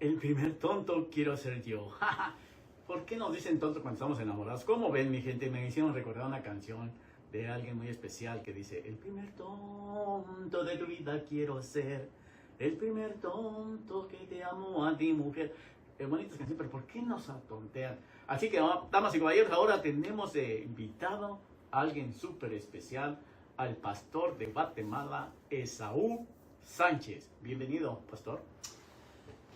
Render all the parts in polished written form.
El primer tonto quiero ser yo. ¿Por qué nos dicen tonto cuando estamos enamorados? ¿Cómo ven, mi gente? Me hicieron recordar una canción de alguien muy especial que dice: el primer tonto de tu vida quiero ser, el primer tonto que te amo a ti, mujer. Es bonita canción, pero ¿por qué nos atontean? Así que, damas y caballeros, ahora tenemos invitado a alguien súper especial, al pastor de Guatemala, Esaú Sánchez. Bienvenido, pastor.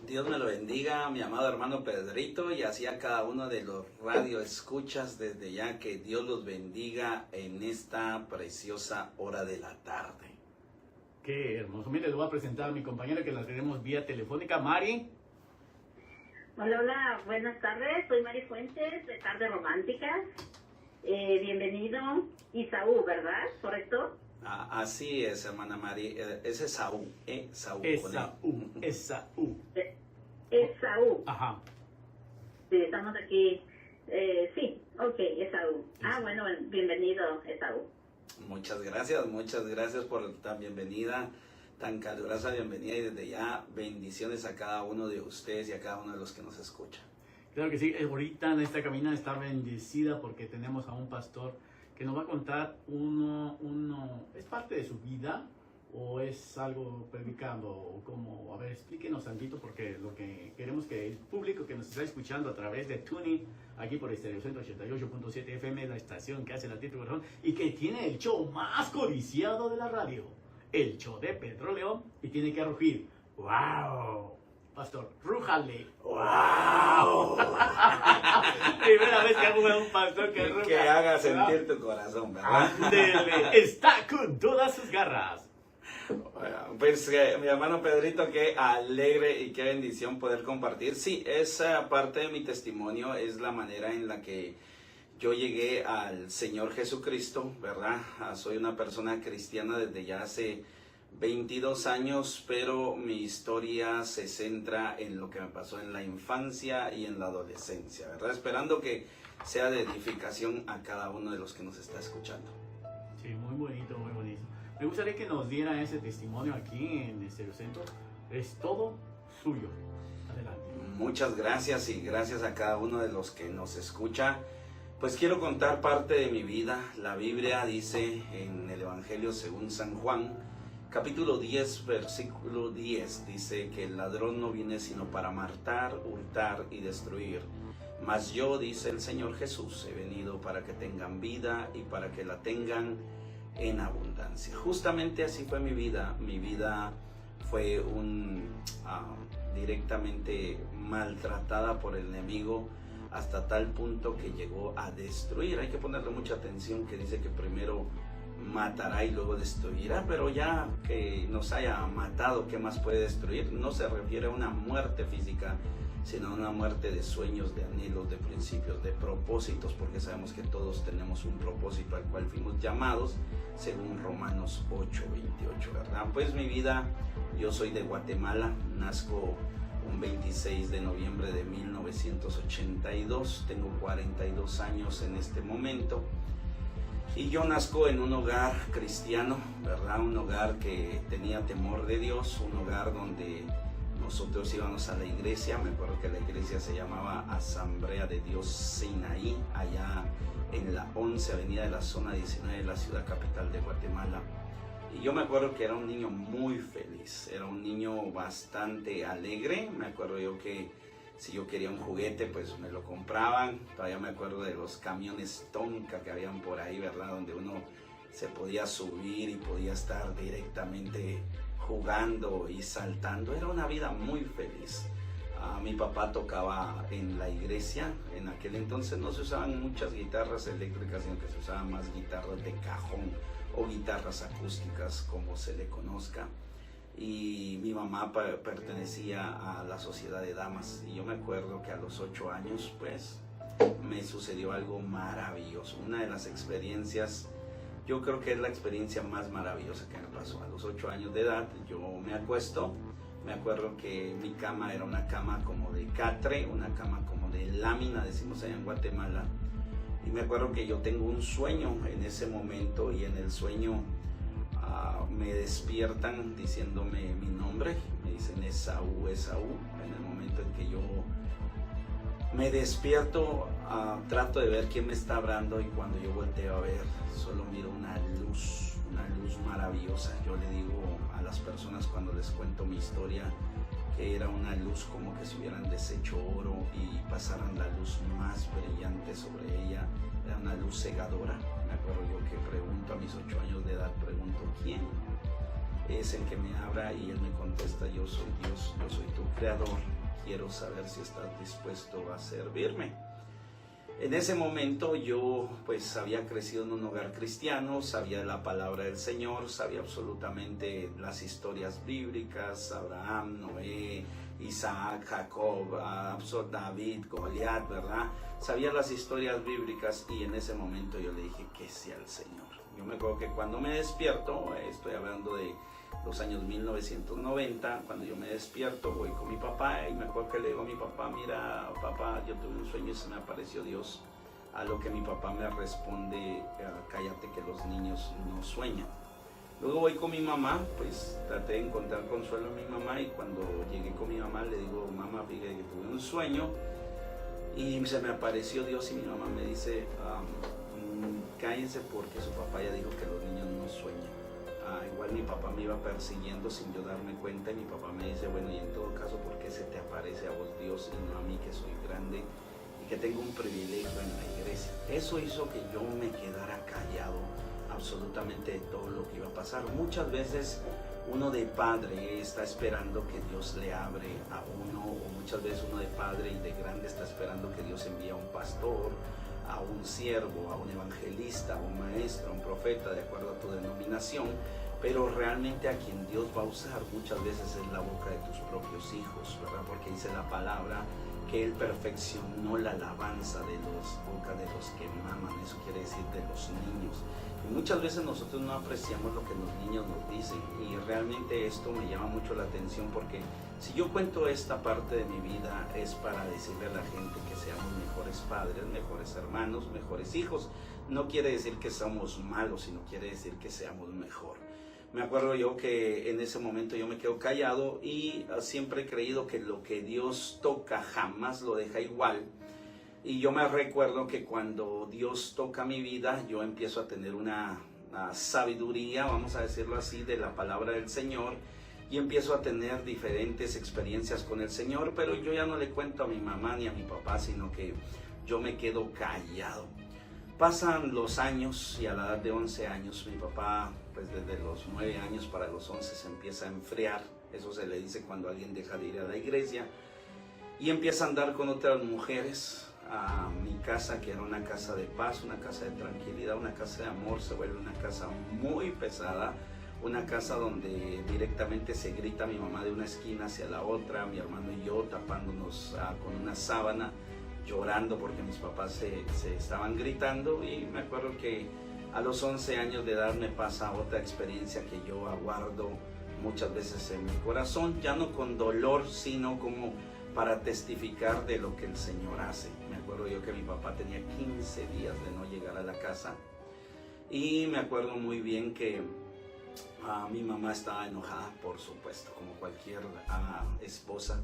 Dios me lo bendiga, mi amado hermano Pedrito, y así a cada uno de los radio escuchas desde ya, que Dios los bendiga en esta preciosa hora de la tarde. Qué hermoso. Mire, le voy a presentar a mi compañera que la tenemos vía telefónica, Mari. Hola, hola, buenas tardes, soy Mari Fuentes de Tarde Romántica. Bienvenido, Esaú, ¿verdad? ¿Correcto? Así es, hermana Mari, es Esaú, Esaú. Esaú. Esaú. Ajá. Sí, estamos aquí. Sí, ok, Esaú. Bueno, bienvenido, Esaú. Muchas gracias por tan bienvenida, tan calurosa bienvenida, y desde ya bendiciones a cada uno de ustedes y a cada uno de los que nos escuchan. Claro que sí, ahorita en esta cabina está bendecida porque tenemos a un pastor que nos va a contar ¿es parte de su vida o es algo predicando? O como, a ver, explíquenos tantito, porque lo que queremos que el público que nos está escuchando a través de Tuning, aquí por Estéreo 188.7 FM, la estación que hace Latir tu Corazón y que tiene el show más codiciado de la radio, el show de Pedro León, y tiene que rugir. ¡Wow! Pastor, rújale. ¡Wow! Primera vez que hago un pastor que ruja. Que haga sentir tu corazón, ¿verdad? ¡Ándele! Está con todas sus garras. Pues mi hermano Pedrito, qué alegre y qué bendición poder compartir. Sí, esa parte de mi testimonio es la manera en la que yo llegué al Señor Jesucristo, ¿verdad? Soy una persona cristiana desde ya hace 22 años, pero mi historia se centra en lo que me pasó en la infancia y en la adolescencia, ¿verdad? Esperando que sea de edificación a cada uno de los que nos está escuchando. Sí, muy bonito, muy bonito. Me gustaría que nos diera ese testimonio aquí en Estéreo Centro. Es todo suyo. Adelante. Muchas gracias, y gracias a cada uno de los que nos escucha. Pues quiero contar parte de mi vida. La Biblia dice en el Evangelio según San Juan, capítulo 10, versículo 10, dice que el ladrón no viene sino para matar, hurtar y destruir. Mas yo, dice el Señor Jesús, he venido para que tengan vida y para que la tengan en abundancia. Justamente así fue mi vida. Mi vida fue directamente maltratada por el enemigo, hasta tal punto que llegó a destruir. Hay que ponerle mucha atención, que dice que primero matará y luego destruirá, pero ya que nos haya matado, ¿qué más puede destruir? No se refiere a una muerte física, sino a una muerte de sueños, de anhelos, de principios, de propósitos, porque sabemos que todos tenemos un propósito al cual fuimos llamados, según Romanos 8:28, ¿verdad? Pues mi vida, yo soy de Guatemala, nazco un 26 de noviembre de 1982, tengo 42 años en este momento. Y yo nazco en un hogar cristiano, ¿verdad? Un hogar que tenía temor de Dios, un hogar donde nosotros íbamos a la iglesia. Me acuerdo que la iglesia se llamaba Asamblea de Dios Sinaí, allá en la 11 avenida de la zona 19 de la ciudad capital de Guatemala. Y yo me acuerdo que era un niño muy feliz, era un niño bastante alegre. Me acuerdo yo que si yo quería un juguete, pues me lo compraban. Todavía me acuerdo de los camiones Tonka que habían por ahí, ¿verdad? Donde uno se podía subir y podía estar directamente jugando y saltando. Era una vida muy feliz. Mi papá tocaba en la iglesia. En aquel entonces no se usaban muchas guitarras eléctricas, sino que se usaban más guitarras de cajón o guitarras acústicas, como se le conozca. Y mi mamá pertenecía a la sociedad de damas, y yo me acuerdo que a los 8 años pues me sucedió algo maravilloso, una de las experiencias, yo creo que es la experiencia más maravillosa que me pasó. A los 8 años de edad yo me acuesto, me acuerdo que mi cama era una cama como de catre, una cama como de lámina, decimos allá en Guatemala, y me acuerdo que yo tengo un sueño en ese momento, y en el sueño me despiertan diciéndome mi nombre, me dicen Esaú, Esaú. En el momento en que yo me despierto, trato de ver quién me está hablando, y cuando yo volteo a ver, solo miro una luz maravillosa. Yo le digo a las personas cuando les cuento mi historia que era una luz como que se hubieran deshecho oro y pasaran la luz más brillante sobre ella. Era una luz cegadora. Me acuerdo yo que pregunto a mis 8 años de edad, pregunto, ¿quién es el que me habla? Y él me contesta, yo soy Dios, yo soy tu creador, quiero saber si estás dispuesto a servirme. En ese momento yo pues había crecido en un hogar cristiano, sabía la palabra del Señor, sabía absolutamente las historias bíblicas, Abraham, Noé, Isaac, Jacob, David, Goliat, ¿verdad? Sabía las historias bíblicas, y en ese momento yo le dije que sí al Señor. Yo me acuerdo que cuando me despierto, estoy hablando de los años 1990, cuando yo me despierto voy con mi papá, y me acuerdo que le digo a mi papá, mira papá, yo tuve un sueño y se me apareció Dios. A lo que mi papá me responde, cállate que los niños no sueñan. Luego voy con mi mamá, pues traté de encontrar consuelo en mi mamá, y cuando llegué con mi mamá le digo, mamá, fíjate que tuve un sueño y se me apareció Dios, y mi mamá me dice, cállense porque su papá ya dijo que los niños no sueñan. Igual mi papá me iba persiguiendo sin yo darme cuenta, y mi papá me dice, bueno, y en todo caso, ¿por qué se te aparece a vos Dios y no a mí, que soy grande y que tengo un privilegio en la iglesia? Eso hizo que yo me quedara callado absolutamente de todo lo que iba a pasar. Muchas veces uno de padre está esperando que Dios le abre a uno, o muchas veces uno de padre y de grande está esperando que Dios envíe a un pastor, a un siervo, a un evangelista, a un maestro, a un profeta, de acuerdo a tu denominación, pero realmente a quien Dios va a usar muchas veces es la boca de tus propios hijos, ¿verdad? Porque dice la palabra que Él perfeccionó la alabanza de los bocas de los que maman, eso quiere decir de los niños. Y muchas veces nosotros no apreciamos lo que los niños nos dicen, y realmente esto me llama mucho la atención, porque si yo cuento esta parte de mi vida es para decirle a la gente que seamos mejores padres, mejores hermanos, mejores hijos. No quiere decir que somos malos, sino quiere decir que seamos mejor. Me acuerdo yo que en ese momento yo me quedo callado, y siempre he creído que lo que Dios toca jamás lo deja igual. Y yo me recuerdo que cuando Dios toca mi vida, yo empiezo a tener una sabiduría, vamos a decirlo así, de la palabra del Señor, y empiezo a tener diferentes experiencias con el Señor, pero yo ya no le cuento a mi mamá ni a mi papá, sino que yo me quedo callado. Pasan los años, y a la edad de 11 años, mi papá, pues desde los 9 años para los 11 se empieza a enfriar. Eso se le dice cuando alguien deja de ir a la iglesia, y empieza a andar con otras mujeres. A mi casa, que era una casa de paz, una casa de tranquilidad, una casa de amor, se vuelve una casa muy pesada, una casa donde directamente se grita mi mamá de una esquina hacia la otra, mi hermano y yo tapándonos con una sábana, llorando porque mis papás se estaban gritando. Y me acuerdo que a los 11 años de edad me pasa otra experiencia que yo aguardo muchas veces en mi corazón, ya no con dolor, sino como para testificar de lo que el Señor hace. Me acuerdo yo que mi papá tenía 15 días de no llegar a la casa, y me acuerdo muy bien que mi mamá estaba enojada, por supuesto, como cualquier esposa,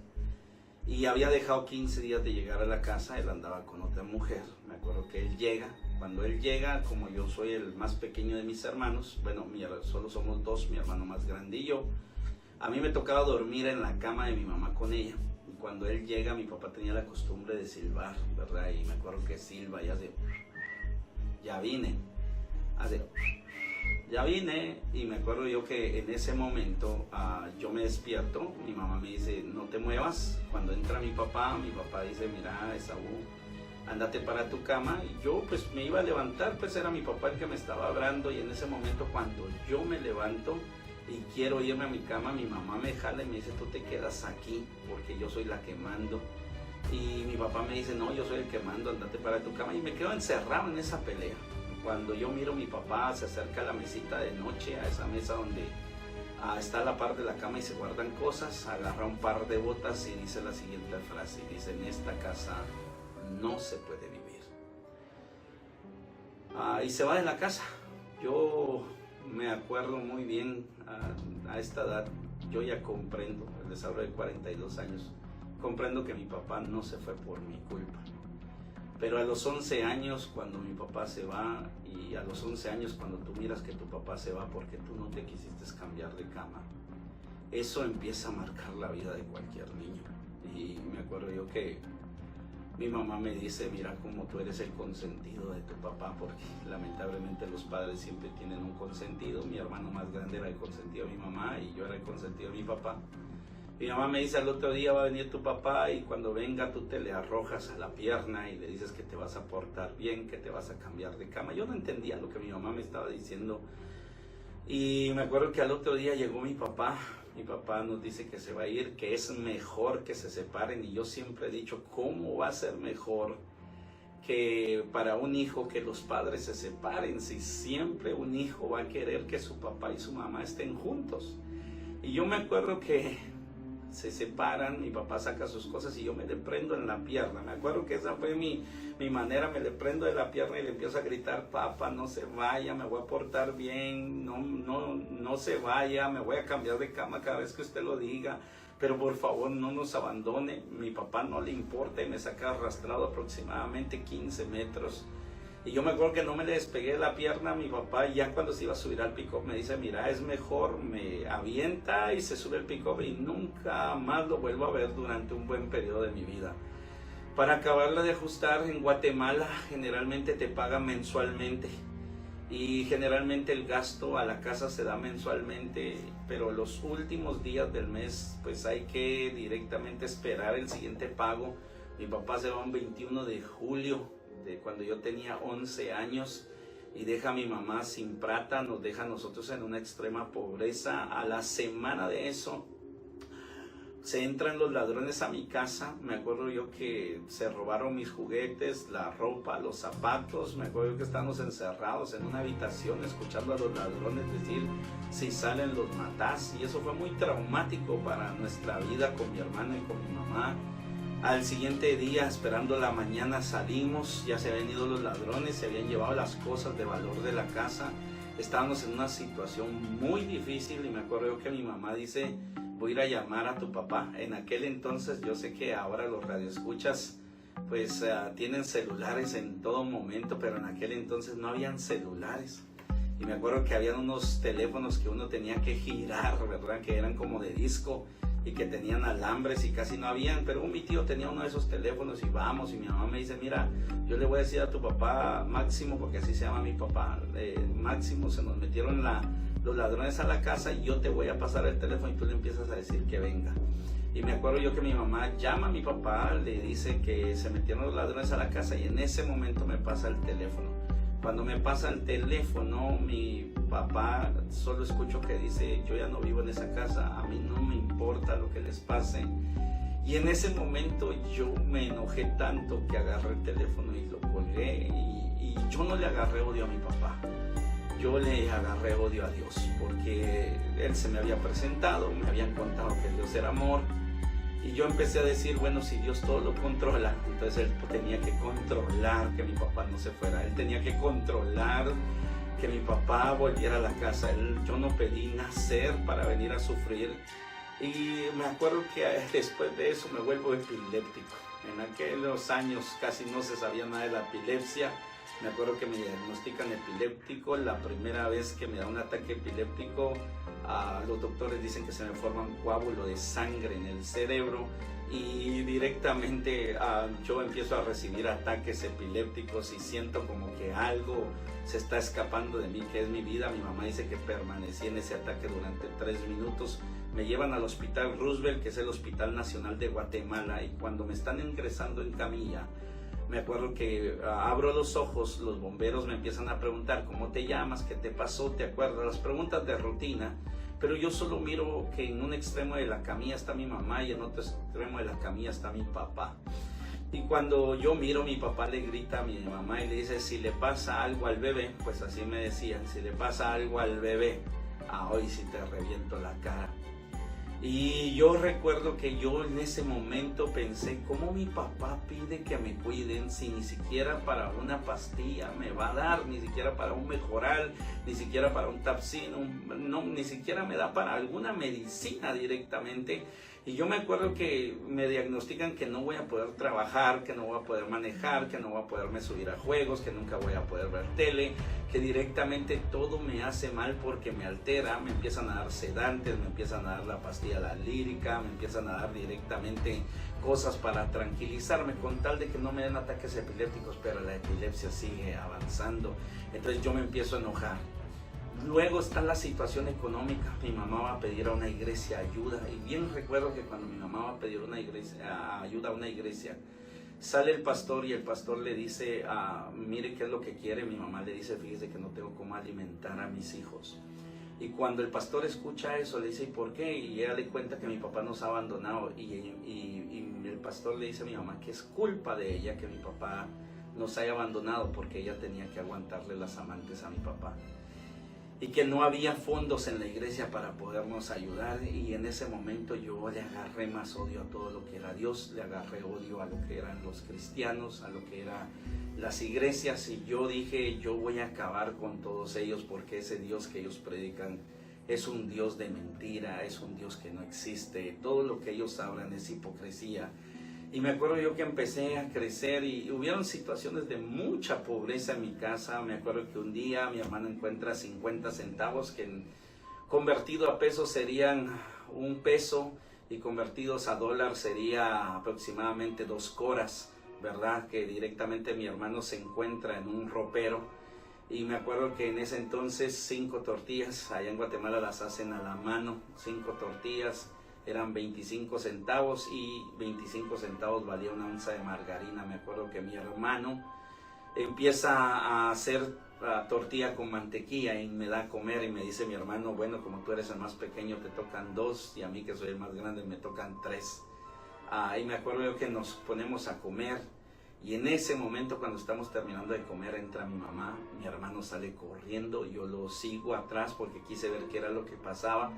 y había dejado 15 días de llegar a la casa. Él andaba con otra mujer. Me acuerdo que él llega. Cuando él llega, como yo soy el más pequeño de mis hermanos, bueno, solo somos dos, mi hermano más grande y yo, a mí me tocaba dormir en la cama de mi mamá con ella. Cuando él llega, mi papá tenía la costumbre de silbar, ¿verdad? Y me acuerdo que silba y hace, ya vine, hace, ya vine. Y me acuerdo yo que en ese momento yo me despierto, mi mamá me dice, no te muevas. Cuando entra mi papá dice, mira, Esaú, ándate para tu cama. Y yo pues me iba a levantar, pues era mi papá el que me estaba hablando, y en ese momento cuando yo me levanto y quiero irme a mi cama, mi mamá me jala y me dice, tú te quedas aquí porque yo soy la que mando. Y mi papá me dice, no, yo soy el que mando, andate para tu cama. Y me quedo encerrado en esa pelea. Cuando yo miro, mi papá se acerca a la mesita de noche, a esa mesa donde está a la par de la cama y se guardan cosas, agarra un par de botas y dice la siguiente frase, dice, en esta casa no se puede vivir. Y se va de la casa. Yo me acuerdo muy bien, a esta edad yo ya comprendo, les hablo de 42 años, comprendo que mi papá no se fue por mi culpa. Pero a los 11 años, cuando mi papá se va, y a los 11 años cuando tú miras que tu papá se va porque tú no te quisiste cambiar de cama, eso empieza a marcar la vida de cualquier niño. Y me acuerdo yo que mi mamá me dice, mira cómo tú eres el consentido de tu papá, porque lamentablemente los padres siempre tienen un consentido. Mi hermano más grande era el consentido de mi mamá y yo era el consentido de mi papá. Mi mamá me dice, al otro día va a venir tu papá y cuando venga tú te le arrojas a la pierna y le dices que te vas a portar bien, que te vas a cambiar de cama. Yo no entendía lo que mi mamá me estaba diciendo. Y me acuerdo que al otro día llegó mi papá nos dice que se va a ir, que es mejor que se separen, y yo siempre he dicho, ¿cómo va a ser mejor que para un hijo que los padres se separen si siempre un hijo va a querer que su papá y su mamá estén juntos? Y yo me acuerdo que se separan, mi papá saca sus cosas y yo me le prendo en la pierna. Me acuerdo que esa fue mi manera, me le prendo de la pierna y le empiezo a gritar, papá, no se vaya, me voy a portar bien, no se vaya, me voy a cambiar de cama cada vez que usted lo diga, pero por favor no nos abandone. Mi papá no le importa y me saca arrastrado aproximadamente 15 metros. Y yo me acuerdo que no me le despegué de la pierna a mi papá, y ya cuando se iba a subir al pick-up me dice, mira, es mejor, me avienta y se sube el pick-up y nunca más lo vuelvo a ver durante un buen periodo de mi vida. Para acabarla de ajustar, en Guatemala generalmente te pagan mensualmente y generalmente el gasto a la casa se da mensualmente, pero los últimos días del mes pues hay que directamente esperar el siguiente pago. Mi papá se va un 21 de julio, de cuando yo tenía 11 años, y deja a mi mamá sin plata, nos deja a nosotros en una extrema pobreza. A la semana de eso se entran los ladrones a mi casa. Me acuerdo yo que se robaron mis juguetes, la ropa, los zapatos. Me acuerdo yo que estábamos encerrados en una habitación escuchando a los ladrones decir, si salen los matás, y eso fue muy traumático para nuestra vida con mi hermana y con mi mamá. Al siguiente día, esperando la mañana, salimos, ya se habían ido los ladrones, se habían llevado las cosas de valor de la casa. Estábamos en una situación muy difícil y me acuerdo yo que mi mamá dice, voy a ir a llamar a tu papá. En aquel entonces, yo sé que ahora los radioescuchas pues tienen celulares en todo momento, pero en aquel entonces no habían celulares. Y me acuerdo que habían unos teléfonos que uno tenía que girar, ¿verdad? Que eran como de disco y que tenían alambres y casi no habían, pero mi tío tenía uno de esos teléfonos y vamos, y mi mamá me dice, mira, yo le voy a decir a tu papá Máximo, porque así se llama mi papá, Máximo, se nos metieron los ladrones a la casa y yo te voy a pasar el teléfono y tú le empiezas a decir que venga. Y me acuerdo yo que mi mamá llama a mi papá, le dice que se metieron los ladrones a la casa y en ese momento me pasa el teléfono. Cuando me pasa el teléfono, mi papá solo escucho que dice, yo ya no vivo en esa casa, a mí no me importa lo que les pase. Y en ese momento yo me enojé tanto que agarré el teléfono y lo colgué, y yo no le agarré odio a mi papá, yo le agarré odio a Dios, porque Él se me había presentado, me habían contado que Dios era amor. Y yo empecé a decir, bueno, si Dios todo lo controla, entonces Él tenía que controlar que mi papá no se fuera. Él tenía que controlar que mi papá volviera a la casa. Yo no pedí nacer para venir a sufrir. Y me acuerdo que después de eso me vuelvo epiléptico. En aquellos años casi no se sabía nada de la epilepsia. Me acuerdo que me diagnostican epiléptico. La primera vez que me da un ataque epiléptico, los doctores dicen que se me forma un coágulo de sangre en el cerebro y directamente yo empiezo a recibir ataques epilépticos y siento como que algo se está escapando de mí, que es mi vida. Mi mamá dice que permanecí en ese ataque durante 3 minutos. Me llevan al hospital Roosevelt, que es el Hospital Nacional de Guatemala, y cuando me están ingresando en camilla, me acuerdo que abro los ojos, los bomberos me empiezan a preguntar, ¿cómo te llamas? ¿Qué te pasó? ¿Te acuerdas? Las preguntas de rutina, pero yo solo miro que en un extremo de la camilla está mi mamá y en otro extremo de la camilla está mi papá. Y cuando yo miro, mi papá le grita a mi mamá y le dice, si le pasa algo al bebé, pues así me decían, si le pasa algo al bebé, hoy sí te reviento la cara. Y yo recuerdo que yo en ese momento pensé, ¿cómo mi papá pide que me cuiden si ni siquiera para una pastilla me va a dar, ni siquiera para un mejoral, ni siquiera para un Tapsin, no, ni siquiera me da para alguna medicina directamente? Y yo me acuerdo que me diagnostican que no voy a poder trabajar, que no voy a poder manejar, que no voy a poderme subir a juegos, que nunca voy a poder ver tele, que directamente todo me hace mal porque me altera, me empiezan a dar sedantes, me empiezan a dar la pastilla la lírica, me empiezan a dar directamente cosas para tranquilizarme con tal de que no me den ataques epilépticos, pero la epilepsia sigue avanzando. Entonces yo me empiezo a enojar. Luego está la situación económica. Mi mamá va a pedir a una iglesia ayuda. Y bien recuerdo que cuando mi mamá va a pedir ayuda a una iglesia, sale el pastor y el pastor le dice, mire qué es lo que quiere. Mi mamá le dice, fíjese que no tengo cómo alimentar a mis hijos. Y cuando el pastor escucha eso, le dice, ¿y por qué? Y ella le cuenta que mi papá nos ha abandonado. Y el pastor le dice a mi mamá que es culpa de ella que mi papá nos haya abandonado porque ella tenía que aguantarle las amantes a mi papá. Y que no había fondos en la iglesia para podernos ayudar. Y en ese momento yo le agarré más odio a todo lo que era Dios, le agarré odio a lo que eran los cristianos, a lo que eran las iglesias. Y yo dije, yo voy a acabar con todos ellos porque ese Dios que ellos predican es un Dios de mentira, es un Dios que no existe. Todo lo que ellos hablan es hipocresía. Y me acuerdo yo que empecé a crecer y hubieron situaciones de mucha pobreza en mi casa. Me acuerdo que un día mi hermano encuentra 50 centavos que convertido a pesos serían $1 y convertidos a dólar sería aproximadamente 2 coras, ¿verdad? Que directamente mi hermano se encuentra en un ropero. Y me acuerdo que en ese entonces 5 tortillas, allá en Guatemala las hacen a la mano, 5 tortillas. Eran 25 centavos y 25 centavos valía una onza de margarina. Me acuerdo que mi hermano empieza a hacer tortilla con mantequilla y me da a comer y me dice mi hermano, bueno, como tú eres el más pequeño te tocan 2 y a mí que soy el más grande me tocan 3. Y me acuerdo yo que nos ponemos a comer y en ese momento cuando estamos terminando de comer entra mi mamá, mi hermano sale corriendo, yo lo sigo atrás porque quise ver qué era lo que pasaba.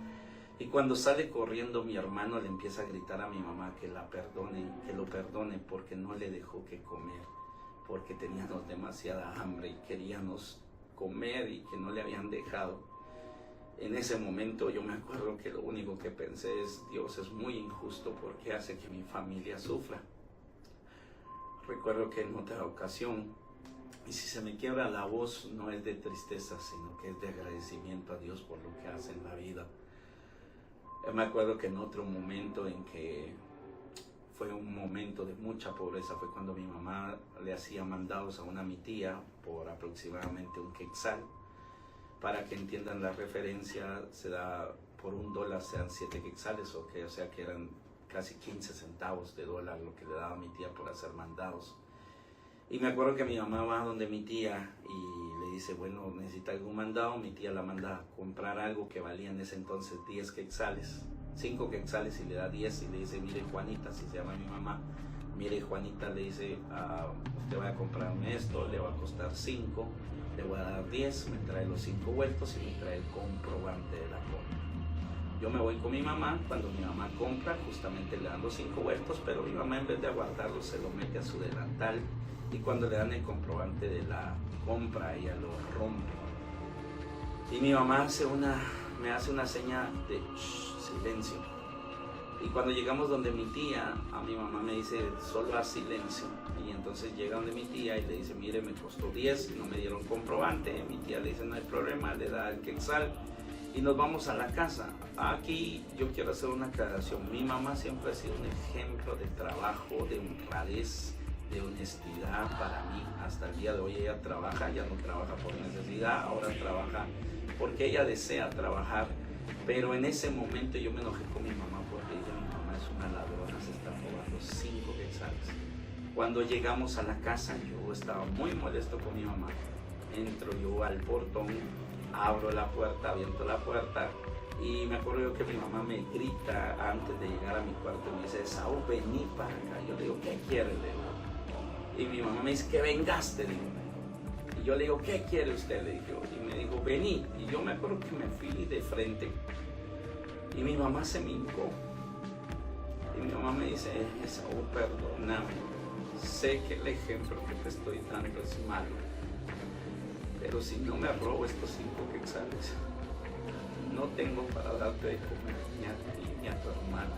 Y cuando sale corriendo mi hermano le empieza a gritar a mi mamá que la perdone, que lo perdone porque no le dejó que comer, porque teníamos demasiada hambre y queríamos comer y que no le habían dejado. En ese momento yo me acuerdo que lo único que pensé es, Dios es muy injusto porque hace que mi familia sufra. Recuerdo que en otra ocasión, y si se me quiebra la voz no es de tristeza, sino que es de agradecimiento a Dios por lo que hace en la vida. Me acuerdo que en otro momento en que fue un momento de mucha pobreza fue cuando mi mamá le hacía mandados a mi tía por aproximadamente un quetzal. Para que entiendan la referencia, se da por $1 sean 7 quetzales, o sea que eran casi 15 centavos de dólar lo que le daba a mi tía por hacer mandados. Y me acuerdo que mi mamá va donde mi tía y le dice, bueno, necesita algún mandado. Mi tía la manda a comprar algo que valía en ese entonces 10 quetzales, 5 quetzales y le da 10 y le dice, mire Juanita, así se llama mi mamá, mire Juanita, le dice, usted va a comprarme esto, le va a costar 5, le voy a dar 10, me trae los 5 vueltos y me trae el comprobante de la compra. Yo me voy con mi mamá, cuando mi mamá compra, justamente le dan los 5 vueltos, pero mi mamá en vez de aguardarlo se lo mete a su delantal. Y cuando le dan el comprobante de la compra, ella lo rompe. Y mi mamá me hace una seña de silencio. Y cuando llegamos donde mi tía, a mi mamá me dice, solo haz silencio. Y entonces llega donde mi tía y le dice, mire, me costó 10 y no me dieron comprobante. Mi tía le dice, no hay problema, le da el quetzal. Y nos vamos a la casa. Aquí yo quiero hacer una aclaración. Mi mamá siempre ha sido un ejemplo de trabajo, de honradez, de honestidad para mí. Hasta el día de hoy ella trabaja, ya no trabaja por necesidad, ahora trabaja porque ella desea trabajar. Pero en ese momento yo me enojé con mi mamá porque ella, mi mamá es una ladrona, se está robando 5 quetzales. Cuando llegamos a la casa yo estaba muy molesto con mi mamá. Entro yo al portón, abro la puerta, aviento la puerta y me acuerdo yo que mi mamá me grita antes de llegar a mi cuarto y me dice, Saúl, vení para acá. Yo le digo, ¿qué quieres? Y mi mamá me dice, que vengaste, digo. Y yo le digo, ¿qué quiere usted? Le digo, y me dijo, vení. Y yo me acuerdo que me fui de frente Y mi mamá se me hincó. Y mi mamá me dice, Esaú, perdóname. Sé que el ejemplo que te estoy dando es malo. Pero si no me robo estos 5 quetzales, no tengo para darte de comer ni a ti ni a tu hermano.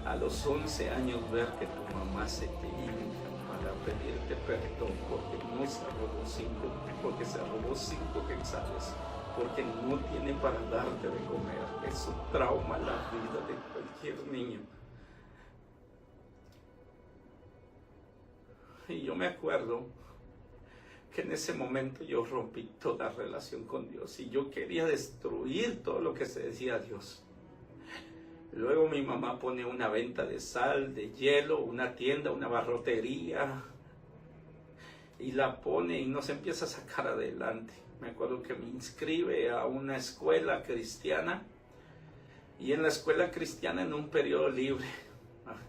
A los 11 años ver que tu mamá se te hinca para pedirte perdón porque no se robó 5, porque se robó 5 quetzales, porque no tiene para darte de comer. Eso trauma la vida de cualquier niño. Y yo me acuerdo que en ese momento yo rompí toda relación con Dios y yo quería destruir todo lo que se decía a Dios. Luego mi mamá pone una venta de sal, de hielo, una tienda, una barrotería y la pone y nos empieza a sacar adelante. Me acuerdo que me inscribe a una escuela cristiana y en la escuela cristiana en un periodo libre,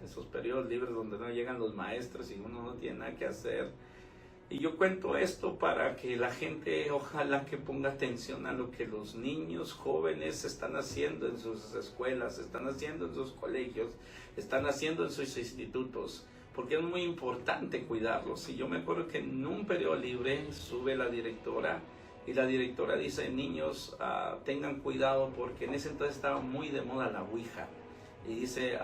esos periodos libres donde no llegan los maestros y uno no tiene nada que hacer. Y yo cuento esto para que la gente ojalá que ponga atención a lo que los niños jóvenes están haciendo en sus escuelas, están haciendo en sus colegios, están haciendo en sus institutos, porque es muy importante cuidarlos. Y yo me acuerdo que en un periodo libre sube la directora y la directora dice, niños, tengan cuidado porque en ese entonces estaba muy de moda la ouija. Y dice,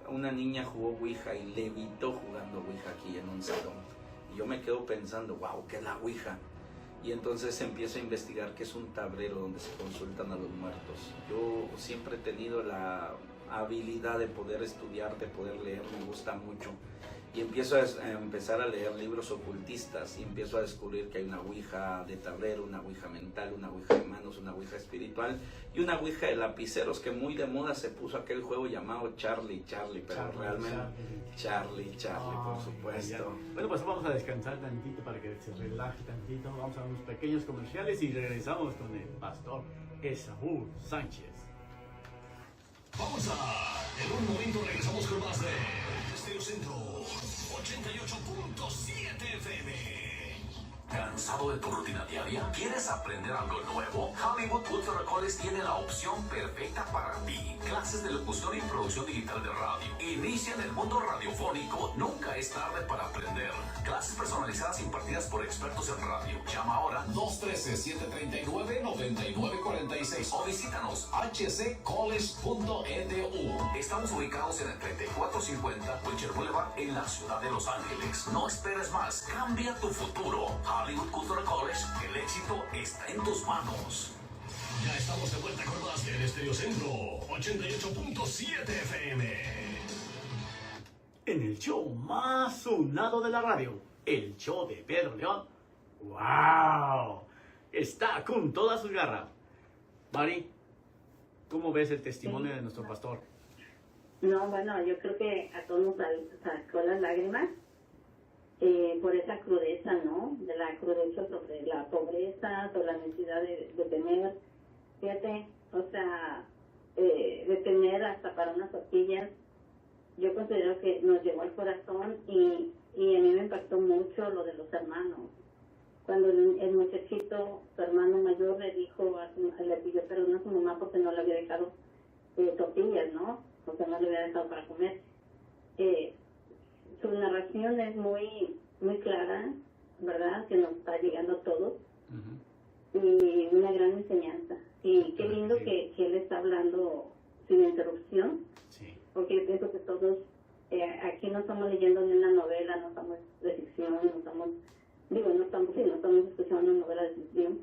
una niña jugó ouija y levitó jugando ouija aquí en un salón. Yo me quedo pensando, wow, ¿qué es la ouija? Y entonces empiezo a investigar qué es un tablero donde se consultan a los muertos. Yo siempre he tenido la habilidad de poder estudiar, de poder leer, me gusta mucho. Y empiezo a empezar a leer libros ocultistas y empiezo a descubrir que hay una ouija de tablero, una ouija mental, una ouija de manos, una ouija espiritual y una ouija de lapiceros, que muy de moda se puso aquel juego llamado Charlie, pero realmente Charlie, por supuesto. Bueno, pues vamos a descansar tantito para que se relaje tantito. Vamos a unos pequeños comerciales y regresamos con el pastor Esaú Sánchez. Vamos en un momento regresamos con más de Estéreo Centro 88.7 FM. ¿Cansado de tu rutina diaria? ¿Quieres aprender algo nuevo? Hollywood Cultural College tiene la opción perfecta para ti. Clases de locución y producción digital de radio. Inicia en el mundo radiofónico. Nunca es tarde para aprender. Clases personalizadas impartidas por expertos en radio. Llama ahora 213-739-9946 o visítanos hccollege.edu. Estamos ubicados en el 3450 Wilshire Boulevard en la ciudad de Los Ángeles. No esperes más. Cambia tu futuro. Hollywood Cultural College, el éxito está en tus manos. Ya estamos de vuelta con más en Estéreo Centro 88.7 FM. En el show más sonado de la radio, el show de Pedro León. ¡Wow! Está con toda su garra. Mari, ¿cómo ves el testimonio de nuestro pastor? No, bueno, yo creo que a todos nos sacó las lágrimas. Por esa crudeza, ¿no? De la crudeza sobre la pobreza, sobre la necesidad de tener, fíjate, o sea, de tener hasta para unas tortillas. Yo considero que nos llegó al corazón y a mí me impactó mucho lo de los hermanos. Cuando el muchachito, su hermano mayor, le pidió perdón a su mamá porque no le había dejado tortillas, ¿no? O sea, no le había dejado para comer. Su narración es muy clara, ¿verdad? Que nos está llegando a todos. Y una gran enseñanza. Y qué lindo que él está hablando sin interrupción. Sí. Porque yo pienso que todos, aquí no estamos leyendo ni una novela, no estamos de ficción, no estamos escuchando una novela de ficción,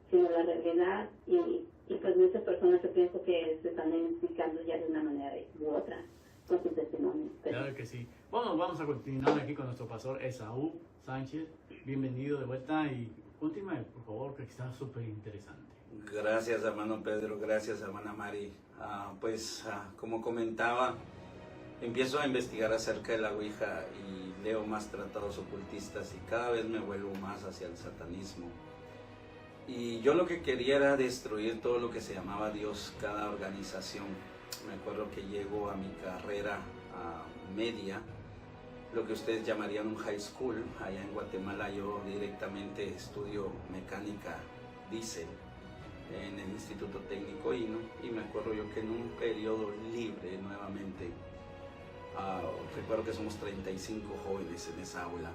sino la realidad. Y pues muchas personas yo pienso que se están identificando ya de una manera u otra con su testimonio. Claro que sí. Bueno, vamos a continuar aquí con nuestro pastor Esaú Sánchez. Bienvenido de vuelta y continúe, por favor, que está súper interesante. Gracias, hermano Pedro. Gracias, hermana Mari. Como comentaba, empiezo a investigar acerca de la ouija y leo más tratados ocultistas y cada vez me vuelvo más hacia el satanismo. Y yo lo que quería era destruir todo lo que se llamaba Dios, cada organización. Me acuerdo que llego a mi carrera media, lo que ustedes llamarían un high school. Allá en Guatemala yo directamente estudio mecánica diésel en el Instituto Técnico Hino, y me acuerdo yo que en un periodo libre nuevamente, recuerdo que somos 35 jóvenes en esa aula,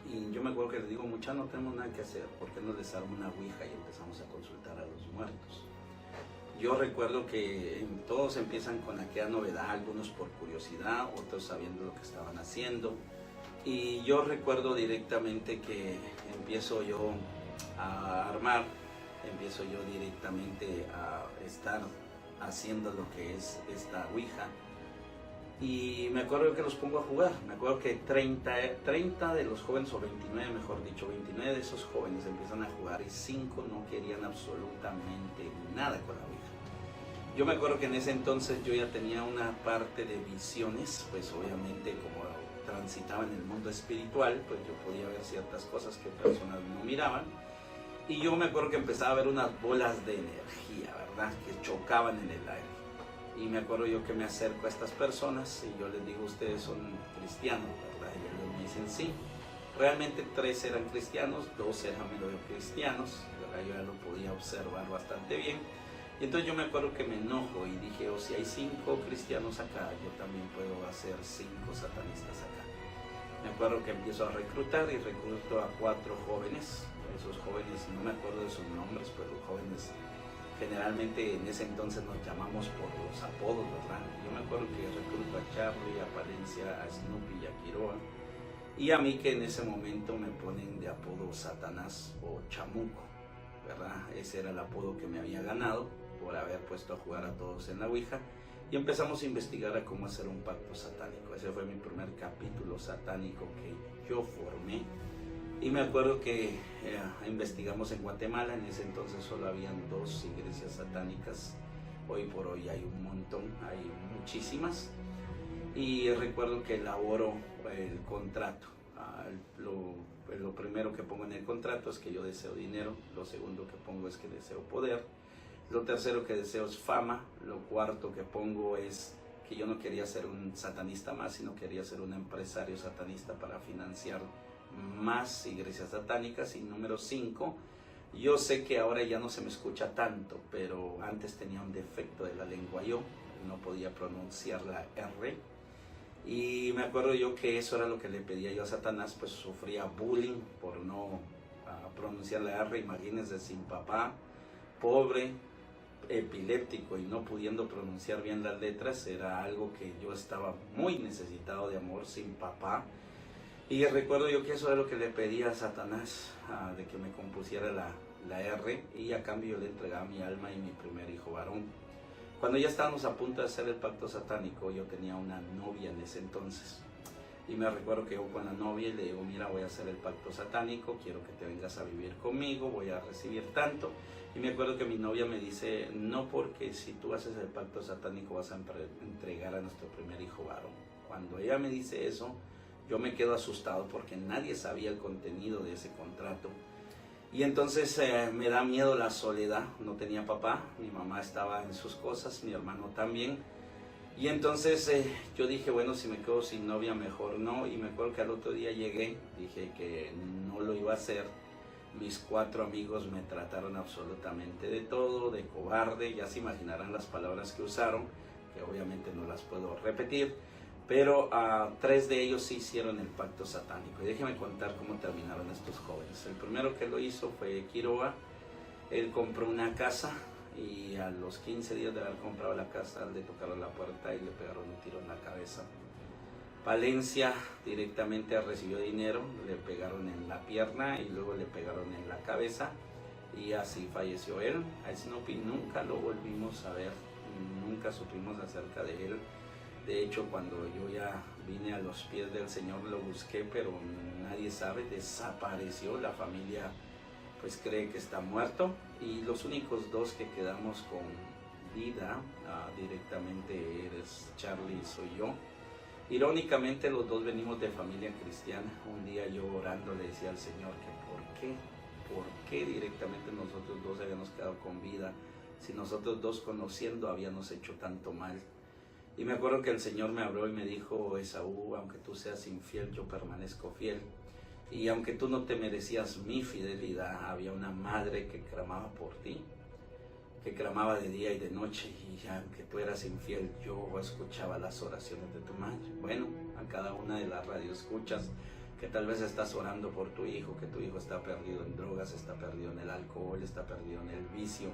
y yo me acuerdo que les digo, muchachos, no tenemos nada que hacer, ¿por qué no les armo una ouija y empezamos a consultar a los muertos? Yo recuerdo que todos empiezan con aquella novedad, algunos por curiosidad, otros sabiendo lo que estaban haciendo. Y yo recuerdo directamente que empiezo yo a armar, empiezo yo directamente a estar haciendo lo que es esta ouija. Y me acuerdo que los pongo a jugar. Me acuerdo que 30 de los jóvenes, o 29 mejor dicho, 29 de esos jóvenes empiezan a jugar y 5 no querían absolutamente nada con la ouija. Yo me acuerdo que en ese entonces yo ya tenía una parte de visiones, pues obviamente como transitaba en el mundo espiritual, pues yo podía ver ciertas cosas que personas no miraban. Y yo me acuerdo que empezaba a ver unas bolas de energía, ¿verdad?, que chocaban en el aire. Y me acuerdo yo que me acerco a estas personas y yo les digo, ustedes son cristianos, ¿verdad? Y ellos me dicen, sí. Realmente 3 eran cristianos, 2 eran medio cristianos, ¿verdad? Yo ya lo podía observar bastante bien. Y entonces yo me acuerdo que me enojo y dije, si hay 5 cristianos acá, yo también puedo hacer 5 satanistas acá. Me acuerdo que empiezo a reclutar y recluto a 4 jóvenes. Esos jóvenes, no me acuerdo de sus nombres, pero jóvenes generalmente en ese entonces nos llamamos por los apodos, ¿verdad? Yo me acuerdo que recluto a Charlie, a Palencia, a Snoopy y a Quiroa. Y a mí que en ese momento me ponen de apodo Satanás o Chamuco, ¿verdad? Ese era el apodo que me había ganado por haber puesto a jugar a todos en la ouija, y empezamos a investigar a cómo hacer un pacto satánico. Ese fue mi primer capítulo satánico que yo formé, y me acuerdo que investigamos en Guatemala. En ese entonces solo habían 2 iglesias satánicas, hoy por hoy hay un montón, hay muchísimas, y recuerdo que elaboro el contrato. Lo primero que pongo en el contrato es que yo deseo dinero, lo segundo que pongo es que deseo poder, lo tercero que deseo es fama, lo cuarto que pongo es que yo no quería ser un satanista más, sino quería ser un empresario satanista para financiar más iglesias satánicas. Y número 5, yo sé que ahora ya no se me escucha tanto, pero antes tenía un defecto de la lengua, yo no podía pronunciar la R. Y me acuerdo yo que eso era lo que le pedía yo a Satanás, pues sufría bullying por no pronunciar la R. Imagínense, sin papá, pobre, epiléptico y no pudiendo pronunciar bien las letras, era algo que yo estaba muy necesitado de amor, sin papá. Y recuerdo yo que eso era lo que le pedía a Satanás, de que me compusiera la R, y a cambio yo le entregaba mi alma y mi primer hijo varón. Cuando ya estábamos a punto de hacer el pacto satánico, yo tenía una novia en ese entonces. Y me recuerdo que yo con la novia le digo, mira, voy a hacer el pacto satánico, quiero que te vengas a vivir conmigo, voy a recibir tanto. Y me acuerdo que mi novia me dice, no, porque si tú haces el pacto satánico vas a entregar a nuestro primer hijo varón. Cuando ella me dice eso, yo me quedo asustado porque nadie sabía el contenido de ese contrato. Y entonces me da miedo la soledad, no tenía papá, mi mamá estaba en sus cosas, mi hermano también. Y entonces yo dije, bueno, si me quedo sin novia mejor no. Y me acuerdo que al otro día llegué, dije que no lo iba a hacer. Mis 4 amigos me trataron absolutamente de todo, de cobarde. Ya se imaginarán las palabras que usaron, que obviamente no las puedo repetir. Pero 3 de ellos sí hicieron el pacto satánico. Y déjenme contar cómo terminaron estos jóvenes. El primero que lo hizo fue Quiroa. Él compró una casa y a los 15 días de haber comprado la casa le tocaron la puerta y le pegaron un tiro en la cabeza. Palencia directamente recibió dinero, le pegaron en la pierna y luego le pegaron en la cabeza y así falleció él. A Snoopy nunca lo volvimos a ver, nunca supimos acerca de él. De hecho, cuando yo ya vine a los pies del Señor lo busqué, pero nadie sabe, desapareció. La familia pues cree que está muerto, y los únicos 2 que quedamos con vida directamente eres Charlie y soy yo. Irónicamente los 2 venimos de familia cristiana. Un día yo orando le decía al Señor que por qué directamente nosotros 2 habíamos quedado con vida, si nosotros 2 conociendo habíamos hecho tanto mal. Y me acuerdo que el Señor me habló y me dijo, Esaú, aunque tú seas infiel, yo permanezco fiel. Y aunque tú no te merecías mi fidelidad, había una madre que clamaba por ti. que clamaba de día y de noche, y aunque tú eras infiel, yo escuchaba las oraciones de tu madre. Bueno, a cada una de las radioescuchas que tal vez estás orando por tu hijo, que tu hijo está perdido en drogas, está perdido en el alcohol, está perdido en el vicio,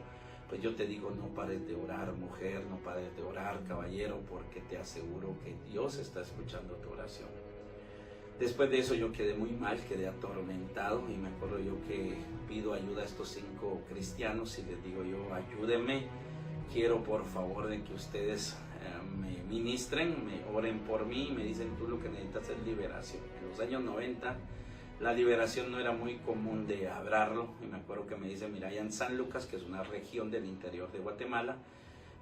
pues yo te digo, no pares de orar, mujer, no pares de orar, caballero, porque te aseguro que Dios está escuchando tu oración. Después de eso yo quedé muy mal, quedé atormentado, y me acuerdo yo que pido ayuda a estos 5 cristianos y les digo yo, ayúdenme, quiero por favor de que ustedes me ministren, me oren por mí, y me dicen, tú lo que necesitas es liberación. En los años 90 la liberación no era muy común de hablarlo, y me acuerdo que me dicen, mira, allá en San Lucas, que es una región del interior de Guatemala,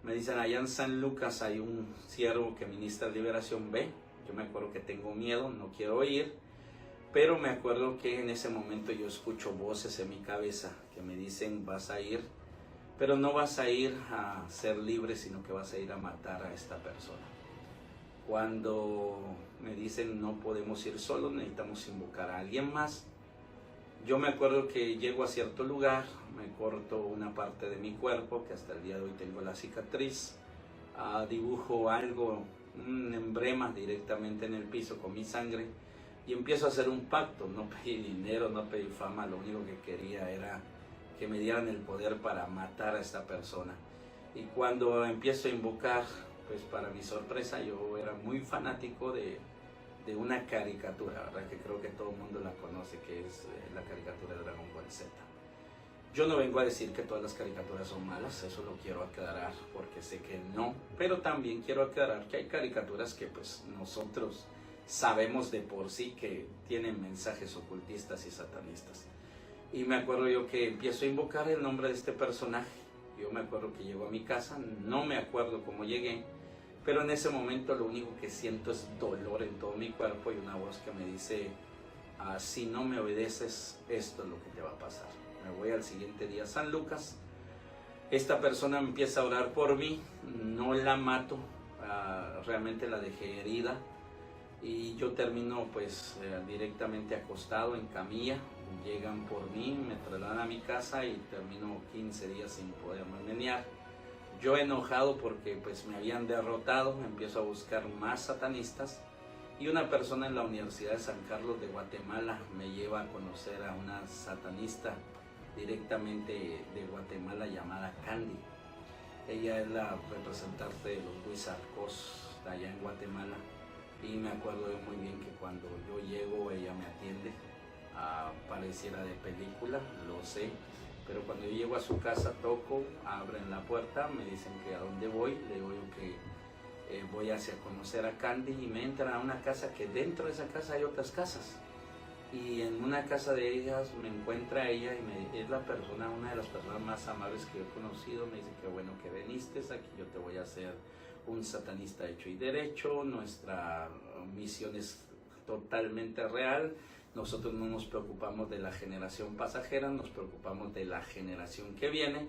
me dicen, allá en San Lucas hay un siervo que ministra liberación, ve. Yo me acuerdo que tengo miedo, no quiero ir, pero me acuerdo que en ese momento yo escucho voces en mi cabeza que me dicen, vas a ir, pero no vas a ir a ser libre, sino que vas a ir a matar a esta persona. Cuando me dicen, no podemos ir solos, necesitamos invocar a alguien más, yo me acuerdo que llego a cierto lugar, me corto una parte de mi cuerpo, que hasta el día de hoy tengo la cicatriz, dibujo algo, un emblema directamente en el piso con mi sangre, y empiezo a hacer un pacto. No pedí dinero, no pedí fama, lo único que quería era que me dieran el poder para matar a esta persona. Y cuando empiezo a invocar, pues para mi sorpresa, yo era muy fanático de una caricatura, ¿verdad? Que creo que todo el mundo la conoce, que es la caricatura de Dragon Ball Z. Yo no vengo a decir que todas las caricaturas son malas, eso lo quiero aclarar porque sé que no, pero también quiero aclarar que hay caricaturas que pues nosotros sabemos de por sí que tienen mensajes ocultistas y satanistas. Y me acuerdo yo que empiezo a invocar el nombre de este personaje. Yo me acuerdo que llego a mi casa, no me acuerdo cómo llegué, pero en ese momento lo único que siento es dolor en todo mi cuerpo y una voz que me dice, si no me obedeces, esto es lo que te va a pasar. Me voy al siguiente día a San Lucas, esta persona empieza a orar por mí, no la mato, realmente la dejé herida, y yo termino pues directamente acostado en camilla. Llegan por mí, me trasladan a mi casa y termino 15 días sin poderme menear. Yo enojado porque pues me habían derrotado, empiezo a buscar más satanistas, y una persona en la Universidad de San Carlos de Guatemala me lleva a conocer a una satanista directamente de Guatemala llamada Candy. Ella es la representante de los Huizarcos allá en Guatemala, y me acuerdo yo muy bien que cuando yo llego ella me atiende. Pareciera de película, lo sé, pero cuando yo llego a su casa, toco, abren la puerta, me dicen que a dónde voy, le digo yo que voy hacia conocer a Candy, y me entran a una casa que dentro de esa casa hay otras casas, y en una casa de ellas me encuentra ella, y es la persona, una de las personas más amables que he conocido. Me dice que bueno que viniste, aquí yo te voy a hacer un satanista hecho y derecho, nuestra misión es totalmente real. Nosotros no nos preocupamos de la generación pasajera, nos preocupamos de la generación que viene.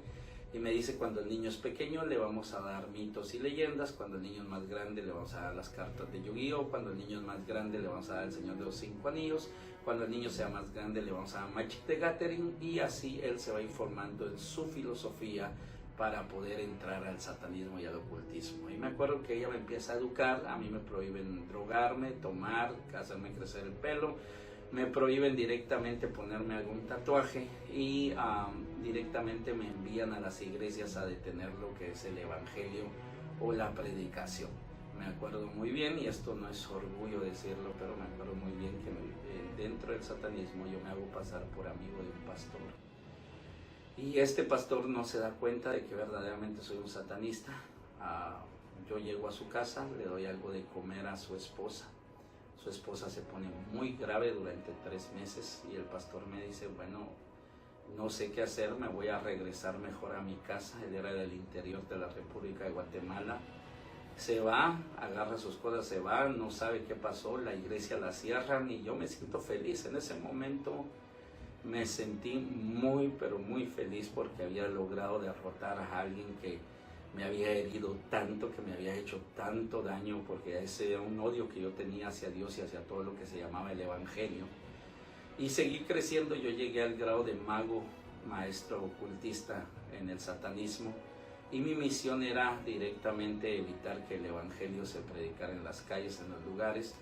Y me dice, cuando el niño es pequeño le vamos a dar mitos y leyendas, cuando el niño es más grande le vamos a dar las cartas de Yu-Gi-Oh, cuando el niño es más grande le vamos a dar el Señor de los 5 Anillos, cuando el niño sea más grande le vamos a dar Magic the Gathering, y así él se va informando en su filosofía para poder entrar al satanismo y al ocultismo. Y me acuerdo que ella me empieza a educar, a mí me prohíben drogarme, tomar, hacerme crecer el pelo, me prohíben directamente ponerme algún tatuaje, y directamente me envían a las iglesias a detener lo que es el evangelio o la predicación. Me acuerdo muy bien, y esto no es orgullo decirlo, pero me acuerdo muy bien que dentro del satanismo yo me hago pasar por amigo de un pastor. Y este pastor no se da cuenta de que verdaderamente soy un satanista. Yo llego a su casa, le doy algo de comer a su esposa. Su esposa se pone muy grave durante 3 meses, y el pastor me dice, bueno, no sé qué hacer, me voy a regresar mejor a mi casa. Él era del interior de la República de Guatemala. Se va, agarra sus cosas, se va, no sabe qué pasó, la iglesia la cierran, y yo me siento feliz. En ese momento me sentí muy, pero muy feliz, porque había logrado derrotar a alguien que me había herido tanto, que me había hecho tanto daño, porque ese era un odio que yo tenía hacia Dios y hacia todo lo que se llamaba el evangelio. Y seguí creciendo. Yo llegué al grado de mago, maestro ocultista en el satanismo, Y mi misión era directamente evitar que el evangelio se predicara en las calles, en los lugares.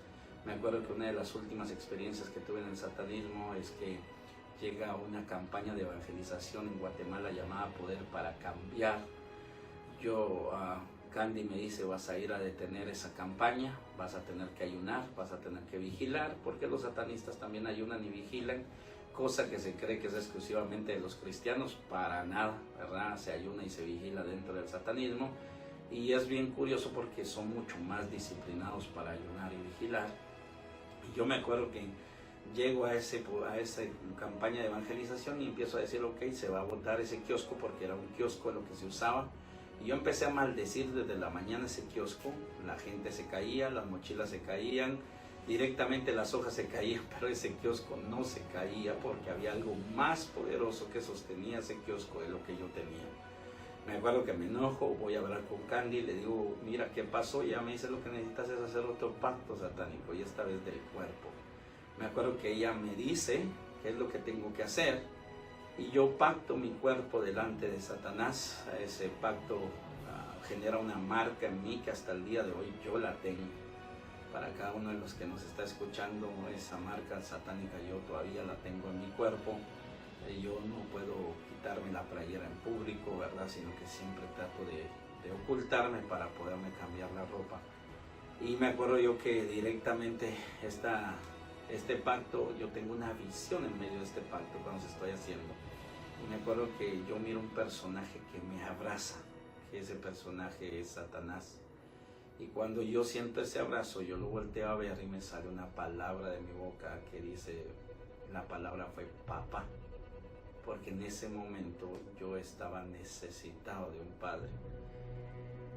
Me acuerdo que una de las últimas experiencias que tuve en el satanismo es que llega una campaña de evangelización en Guatemala llamada Poder para Cambiar. Candy me dice, vas a ir a detener esa campaña, vas a tener que ayunar, vas a tener que vigilar, porque los satanistas también ayunan y vigilan, cosa que se cree que es exclusivamente de los cristianos. Para nada, ¿verdad? Se ayuna y se vigila dentro del satanismo, y es bien curioso porque son mucho más disciplinados para ayunar y vigilar. Y yo me acuerdo que llego a esa campaña de evangelización y empiezo a decir, ok, se va a botar ese kiosco, porque era un kiosco lo que se usaba. Y yo empecé a maldecir desde la mañana ese kiosco. La gente se caía, las mochilas se caían, directamente las hojas se caían, pero ese kiosco no se caía porque había algo más poderoso que sostenía ese kiosco de lo que yo tenía. Me acuerdo que me enojo, voy a hablar con Candy, le digo, mira, ¿qué pasó? Y ella me dice, lo que necesitas es hacer otro pacto satánico, y esta vez del cuerpo. Me acuerdo que ella me dice qué es lo que tengo que hacer, y yo pacto mi cuerpo delante de Satanás. Ese pacto genera una marca en mí que hasta el día de hoy yo la tengo. Para cada uno de los que nos está escuchando, esa marca satánica yo todavía la tengo en mi cuerpo. Yo no puedo quitarme la playera en público, ¿verdad? Sino que siempre trato de ocultarme para poderme cambiar la ropa. Y me acuerdo yo que directamente este pacto, yo tengo una visión en medio de este pacto cuando se estoy haciendo. Y me acuerdo que yo miro un personaje que me abraza, que ese personaje es Satanás. Y cuando yo siento ese abrazo, yo lo volteo a ver y me sale una palabra de mi boca que dice, la palabra fue papá. Porque en ese momento yo estaba necesitado de un padre.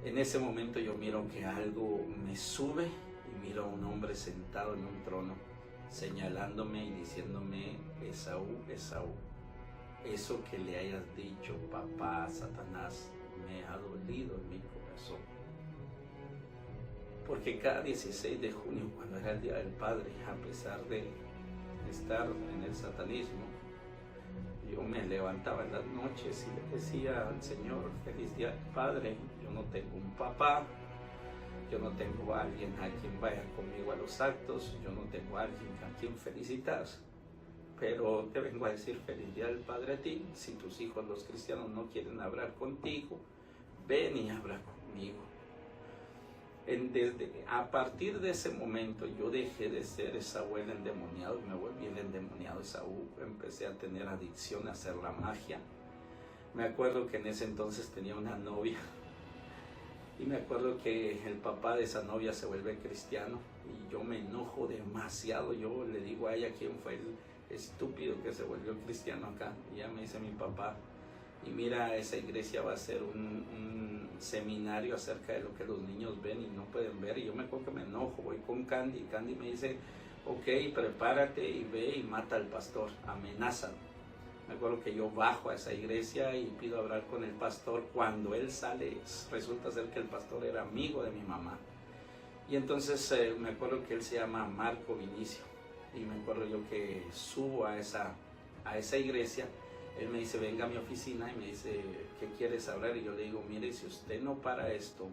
En ese momento yo miro que algo me sube y miro a un hombre sentado en un trono, señalándome y diciéndome, Esaú, Esaú, eso que le hayas dicho, papá, Satanás, me ha dolido en mi corazón. Porque cada 16 de junio, cuando era el Día del Padre, a pesar de estar en el satanismo, yo me levantaba en las noches y le decía al Señor, feliz Día del Padre. Yo no tengo un papá, yo no tengo a alguien a quien vaya conmigo a los actos, yo no tengo a alguien a quien felicitar, pero te vengo a decir feliz Día del Padre a ti. Si tus hijos los cristianos no quieren hablar contigo, ven y habla conmigo. A partir de ese momento yo dejé de ser Esaú el endemoniado y me volví el endemoniado Esaú. Empecé a tener adicción a hacer la magia. Me acuerdo que en ese entonces tenía una novia y me acuerdo que el papá de esa novia se vuelve cristiano y yo me enojo demasiado. Yo le digo a ella quién fue el estúpido que se volvió cristiano acá, y ella me dice mi papá. Y mira, esa iglesia va a ser un seminario acerca de lo que los niños ven y no pueden ver. Y yo me acuerdo que me enojo, voy con Candy. Y Candy me dice, ok, prepárate y ve y mata al pastor, amenázalo. Me acuerdo que yo bajo a esa iglesia y pido hablar con el pastor. Cuando él sale, resulta ser que el pastor era amigo de mi mamá. Y entonces me acuerdo que él se llama Marco Vinicio. Y me acuerdo yo que subo a esa iglesia. Él me dice, venga a mi oficina, y me dice, ¿qué quieres hablar? Y yo le digo, mire, si usted no para esto,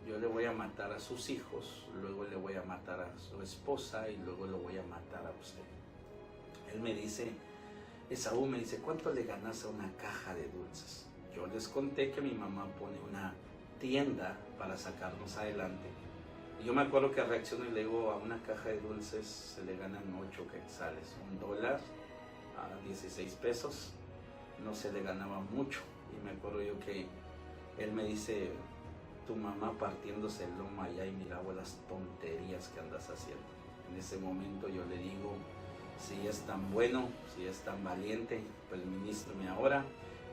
yo le voy a matar a sus hijos, luego le voy a matar a su esposa y luego lo voy a matar a usted. Él me dice, Esaú, me dice, ¿cuánto le ganas a una caja de dulces? Yo les conté que mi mamá pone una tienda para sacarnos adelante. Y yo me acuerdo que reacciono y le digo, a una caja de dulces se le ganan 8 quetzales, $1 a 16 pesos. No se le ganaba mucho. Y me acuerdo yo que él me dice, tu mamá partiéndose el lomo allá y miraba las tonterías que andas haciendo. En ese momento yo le digo, si es tan bueno, si es tan valiente, pues ministrame ahora.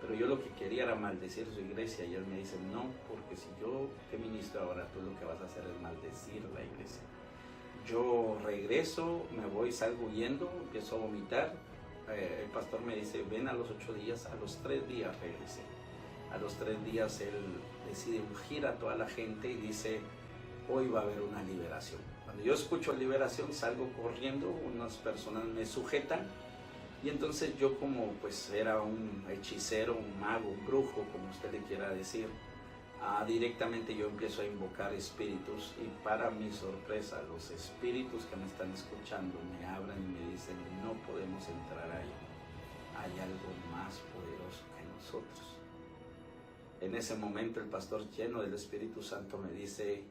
Pero yo lo que quería era maldecir su iglesia, y él me dice, no, porque si yo te ministro ahora, tú lo que vas a hacer es maldecir la iglesia. Yo regreso, me voy, salgo huyendo, empiezo a vomitar. El pastor me dice, ven a los 8 días, a los 3 días regresé. A los 3 días él decide ungir a toda la gente y dice, hoy va a haber una liberación. Cuando yo escucho liberación, salgo corriendo, unas personas me sujetan, y entonces yo, como pues era un hechicero, un mago, un brujo, como usted le quiera decir, directamente yo empiezo a invocar espíritus y para mi sorpresa los espíritus que me están escuchando me hablan y me dicen: no podemos entrar ahí, hay algo más poderoso que nosotros. En ese momento el pastor, lleno del Espíritu Santo, me dice: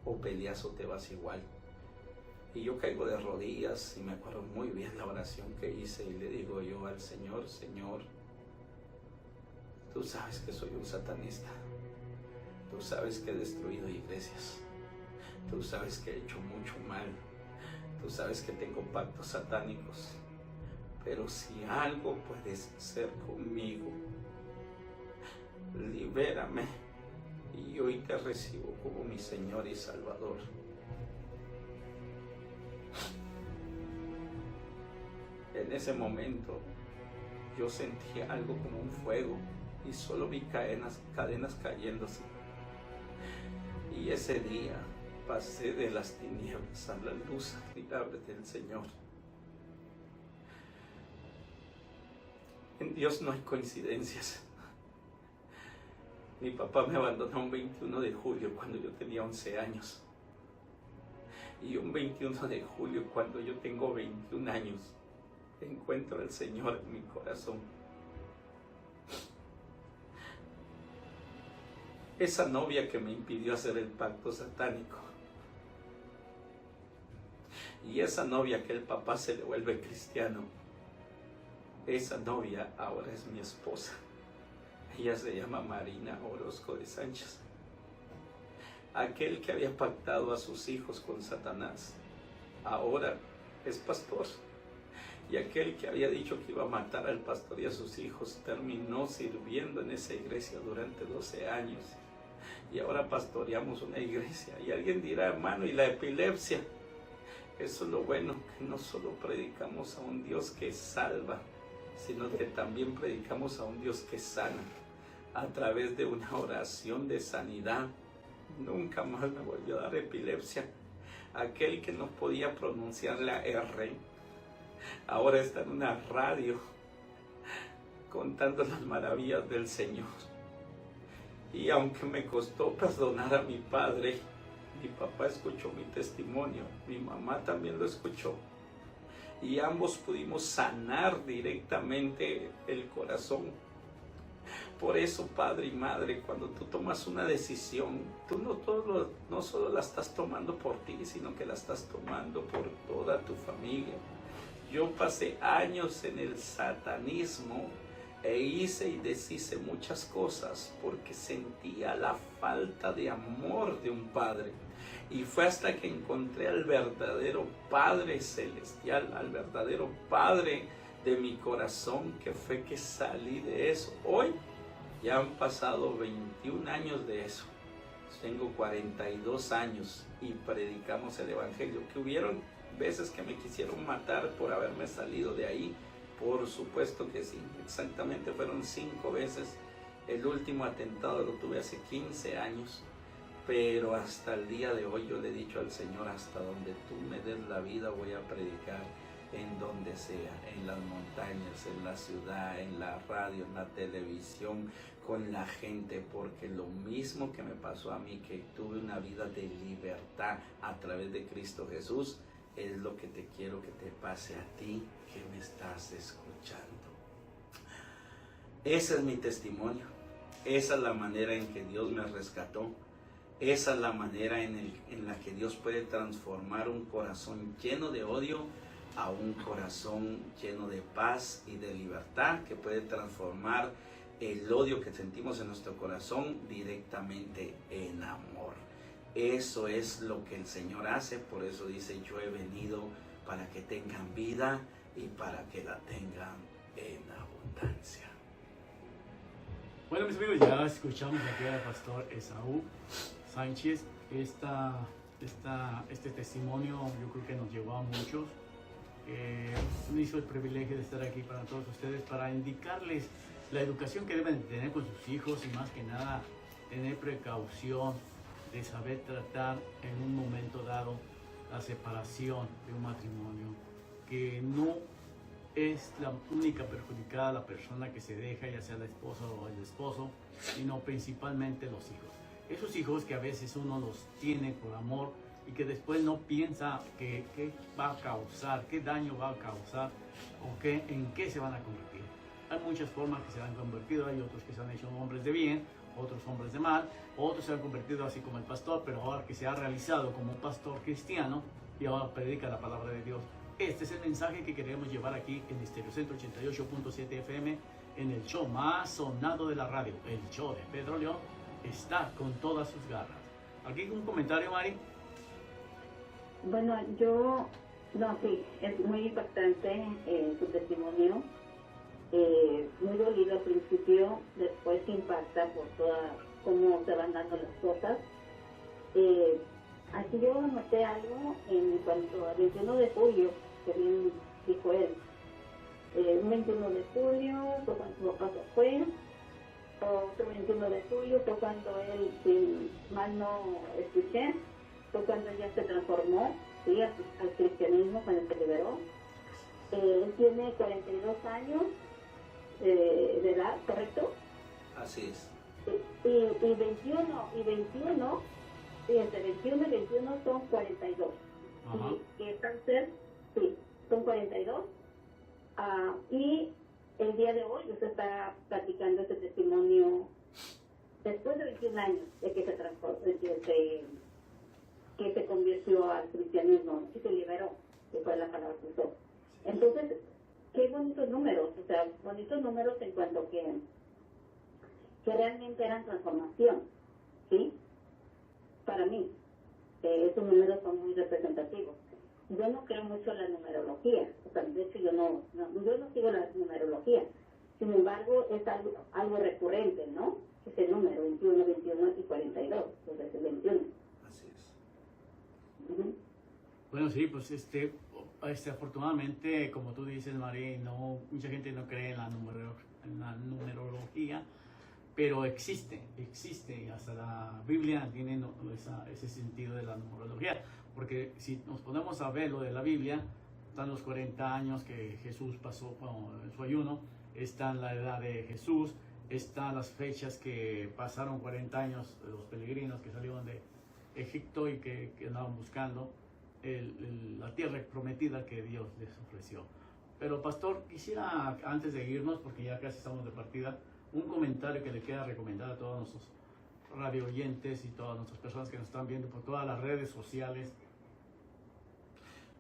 o peleas o te vas igual. Y yo caigo de rodillas y me acuerdo muy bien la oración que hice y le digo yo al Señor: Señor, tú sabes que soy un satanista, tú sabes que he destruido iglesias, tú sabes que he hecho mucho mal, tú sabes que tengo pactos satánicos, pero si algo puedes hacer conmigo, libérame y hoy te recibo como mi Señor y Salvador. En ese momento yo sentí algo como un fuego y solo vi cadenas cayéndose. Y ese día pasé de las tinieblas a la luz admirable del Señor. En Dios no hay coincidencias. Mi papá me abandonó un 21 de julio cuando yo tenía 11 años. Y un 21 de julio cuando yo tengo 21 años, encuentro al Señor en mi corazón. Esa novia que me impidió hacer el pacto satánico. Y esa novia que el papá se le vuelve cristiano. Esa novia ahora es mi esposa. Ella se llama Marina Orozco de Sánchez. Aquel que había pactado a sus hijos con Satanás, ahora es pastor. Y aquel que había dicho que iba a matar al pastor y a sus hijos, terminó sirviendo en esa iglesia durante 12 años. Y ahora pastoreamos una iglesia. Y alguien dirá: hermano, ¿y la epilepsia? Eso es lo bueno, que no solo predicamos a un Dios que salva, sino que también predicamos a un Dios que sana. A través de una oración de sanidad, nunca más me volvió a dar epilepsia. Aquel que no podía pronunciar la R, ahora está en una radio contando las maravillas del Señor. Y aunque me costó perdonar a mi padre, mi papá escuchó mi testimonio, mi mamá también lo escuchó. Y ambos pudimos sanar directamente el corazón. Por eso, padre y madre, cuando tú tomas una decisión, tú no solo la estás tomando por ti, sino que la estás tomando por toda tu familia. Yo pasé años en el satanismo e hice y deshice muchas cosas porque sentía la falta de amor de un padre. Y fue hasta que encontré al verdadero Padre Celestial, al verdadero Padre de mi corazón, que fue que salí de eso. Hoy ya han pasado 21 años de eso. Tengo 42 años y predicamos el Evangelio. Que hubieron veces que me quisieron matar por haberme salido de ahí. Por supuesto que sí. Exactamente fueron 5 veces. El último atentado lo tuve hace 15 años. Pero hasta el día de hoy yo le he dicho al Señor: hasta donde tú me des la vida voy a predicar, en donde sea, en las montañas, en la ciudad, en la radio, en la televisión, con la gente, porque lo mismo que me pasó a mí, que tuve una vida de libertad a través de Cristo Jesús, es lo que te quiero que te pase a ti que me estás escuchando. Ese es mi testimonio, esa es la manera en que Dios me rescató. Esa es la manera en la que Dios puede transformar un corazón lleno de odio a un corazón lleno de paz y de libertad, que puede transformar el odio que sentimos en nuestro corazón directamente en amor. Eso es lo que el Señor hace, por eso dice: yo he venido para que tengan vida y para que la tengan en abundancia. Bueno, mis amigos, ya escuchamos aquí al pastor Esaú Sánchez. Este testimonio yo creo que nos llevó a muchos. Me hizo el privilegio de estar aquí para todos ustedes, para indicarles la educación que deben tener con sus hijos y más que nada tener precaución de saber tratar en un momento dado la separación de un matrimonio, que no es la única perjudicada la persona que se deja, ya sea la esposa o el esposo, sino principalmente los hijos. esos hijos que a veces uno los tiene por amor y que después no piensa qué va a causar, qué daño va a causar o en qué se van a convertir. Hay muchas formas que se han convertido, hay otros que se han hecho hombres de bien, otros hombres de mal, otros se han convertido así como el pastor, pero ahora que se ha realizado como un pastor cristiano y ahora predica la palabra de Dios. Este es el mensaje que queremos llevar aquí en Estéreo 188.7 FM, en el show más sonado de la radio, el show de Pedro León, está con todas sus garras. ¿Aquí un comentario, Mari? Bueno, sí, es muy impactante su testimonio. Muy dolido al principio, después impacta por toda cómo se van dando las cosas. Aquí yo noté algo en cuanto al 21 de julio, que bien dijo él. Un 21 de julio fue cuando su papá se fue, otro 21 de julio fue cuando él, si mal no escuché, fue cuando él ya se transformó, ¿sí?, al cristianismo, cuando se liberó. Él tiene 42 años de edad, ¿correcto? Así es. Y 21, fíjense, 21 y 21 son 42. Ajá. Y el cáncer, sí, son 42. Y el día de hoy usted está platicando este testimonio después de 21 años de que se transformó, que se convirtió al cristianismo, que se liberó, que fue la palabra que usó. Entonces, qué bonitos números, o sea, bonitos números en cuanto que realmente eran transformación, ¿sí? Para mí, esos números son muy representativos. Yo no creo mucho en la numerología, o sea, de hecho yo no sigo la numerología. Sin embargo, es algo recurrente, ¿no? Ese número, 21, 21 y 42, entonces el 21. Así es. Uh-huh. Bueno, sí, pues afortunadamente, como tú dices, Mari, mucha gente no cree en la numerología, pero existe, hasta la Biblia tiene ese sentido de la numerología, porque si nos ponemos a ver lo de la Biblia, están los 40 años que Jesús pasó en su ayuno, está la edad de Jesús, están las fechas que pasaron 40 años de los peregrinos que salieron de Egipto y que andaban buscando la tierra prometida que Dios les ofreció. Pero pastor, quisiera antes de irnos, porque ya casi estamos de partida, un comentario que le queda recomendar a todos nuestros radio oyentes y todas nuestras personas que nos están viendo por todas las redes sociales.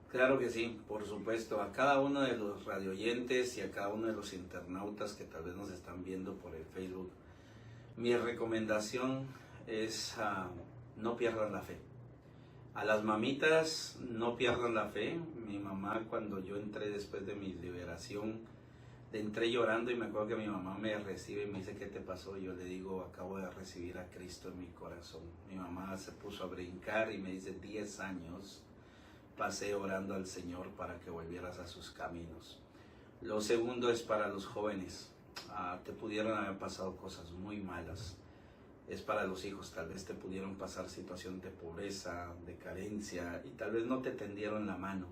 Claro que sí, por supuesto, a cada uno de los radio oyentes y a cada uno de los internautas que tal vez nos están viendo por el Facebook, mi recomendación es no pierdan la fe. A las mamitas, no pierdan la fe. Mi mamá, cuando yo entré después de mi liberación, entré llorando y me acuerdo que mi mamá me recibe y me dice, ¿qué te pasó? Yo le digo, acabo de recibir a Cristo en mi corazón. Mi mamá se puso a brincar y me dice, 10 años pasé orando al Señor para que volvieras a sus caminos. Lo segundo es para los jóvenes. Te pudieron haber pasado cosas muy malas. Es para los hijos, tal vez te pudieron pasar situaciones de pobreza, de carencia, y tal vez no te tendieron la mano.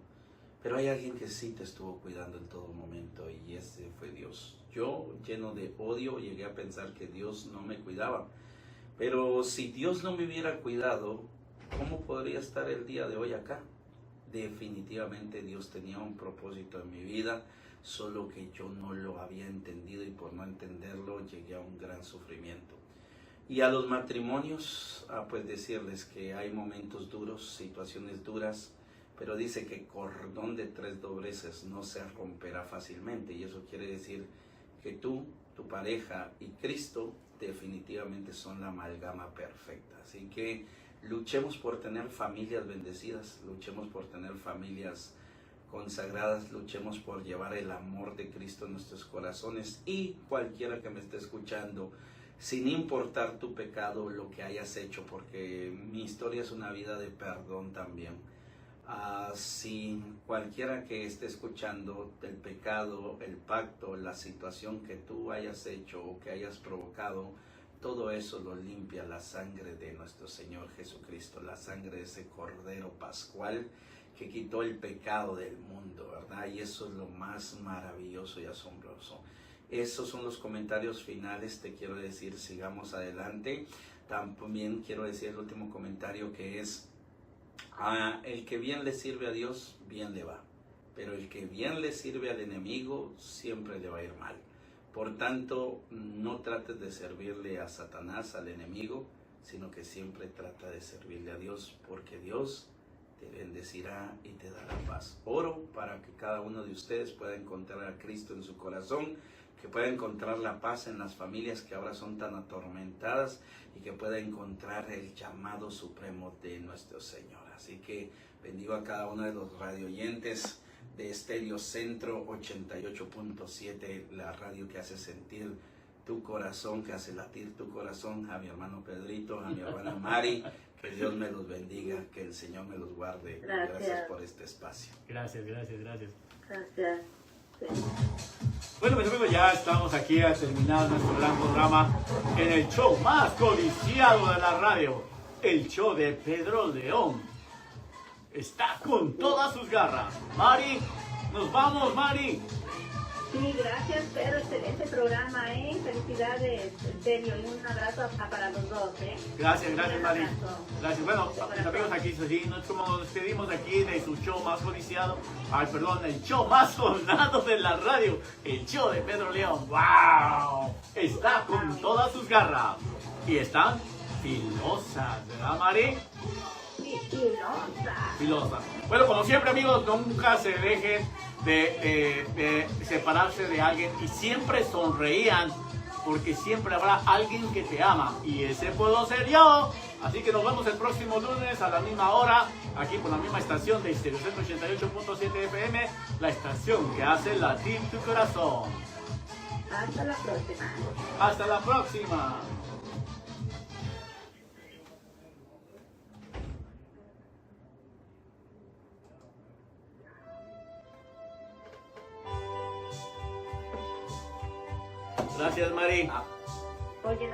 Pero hay alguien que sí te estuvo cuidando en todo momento, y ese fue Dios. Yo, lleno de odio, llegué a pensar que Dios no me cuidaba. Pero si Dios no me hubiera cuidado, ¿cómo podría estar el día de hoy acá? Definitivamente Dios tenía un propósito en mi vida, solo que yo no lo había entendido, y por no entenderlo llegué a un gran sufrimiento. Y a los matrimonios, pues decirles que hay momentos duros, situaciones duras, pero dice que cordón de 3 dobleces no se romperá fácilmente, y eso quiere decir que tú, tu pareja y Cristo definitivamente son la amalgama perfecta. Así que luchemos por tener familias bendecidas, luchemos por tener familias consagradas, luchemos por llevar el amor de Cristo en nuestros corazones, y cualquiera que me esté escuchando, sin importar tu pecado, lo que hayas hecho, porque mi historia es una vida de perdón también. Si cualquiera que esté escuchando, el pecado, el pacto, la situación que tú hayas hecho o que hayas provocado, todo eso lo limpia la sangre de nuestro Señor Jesucristo, la sangre de ese Cordero Pascual que quitó el pecado del mundo, ¿verdad? Y eso es lo más maravilloso y asombroso. Esos son los comentarios finales, te quiero decir, sigamos adelante. También quiero decir el último comentario, que es, el que bien le sirve a Dios, bien le va. Pero el que bien le sirve al enemigo, siempre le va a ir mal. Por tanto, no trates de servirle a Satanás, al enemigo, sino que siempre trata de servirle a Dios, porque Dios te bendecirá y te dará paz. Oro para que cada uno de ustedes pueda encontrar a Cristo en su corazón, que pueda encontrar la paz en las familias que ahora son tan atormentadas, y que pueda encontrar el llamado supremo de nuestro Señor. Así que bendigo a cada uno de los radioyentes de Estéreo Centro 88.7, la radio que hace sentir tu corazón, que hace latir tu corazón. A mi hermano Pedrito, a mi hermana Mari, que Dios me los bendiga, que el Señor me los guarde. Gracias por este espacio. Gracias. Gracias. Sí. Bueno, mis amigos, ya estamos aquí a terminar nuestro gran programa en el show más codiciado de la radio, el show de Pedro León. Está con todas sus garras. Mari, nos vamos, Mari. Sí, gracias, Pedro. Excelente programa, Felicidades, en serio. Y un abrazo para los dos, Gracias, Un Mari. abrazo. Gracias. Bueno, mis amigos, aquí sí, nos despedimos aquí de su show más codiciado. El show más sonado de la radio. El show de Pedro León. ¡Wow! Está con todas sus garras. Y están filosas, ¿verdad, Mari? Filosa. Bueno, como siempre, amigos, nunca se dejen de separarse de alguien y siempre sonreían, porque siempre habrá alguien que te ama, y ese puedo ser yo. Así que nos vemos el próximo lunes a la misma hora, aquí por la misma estación de Estéreo Centro 88.7 FM, la estación que hace latir tu corazón. Hasta la próxima. Hasta la próxima. Gracias, Mari. Oye,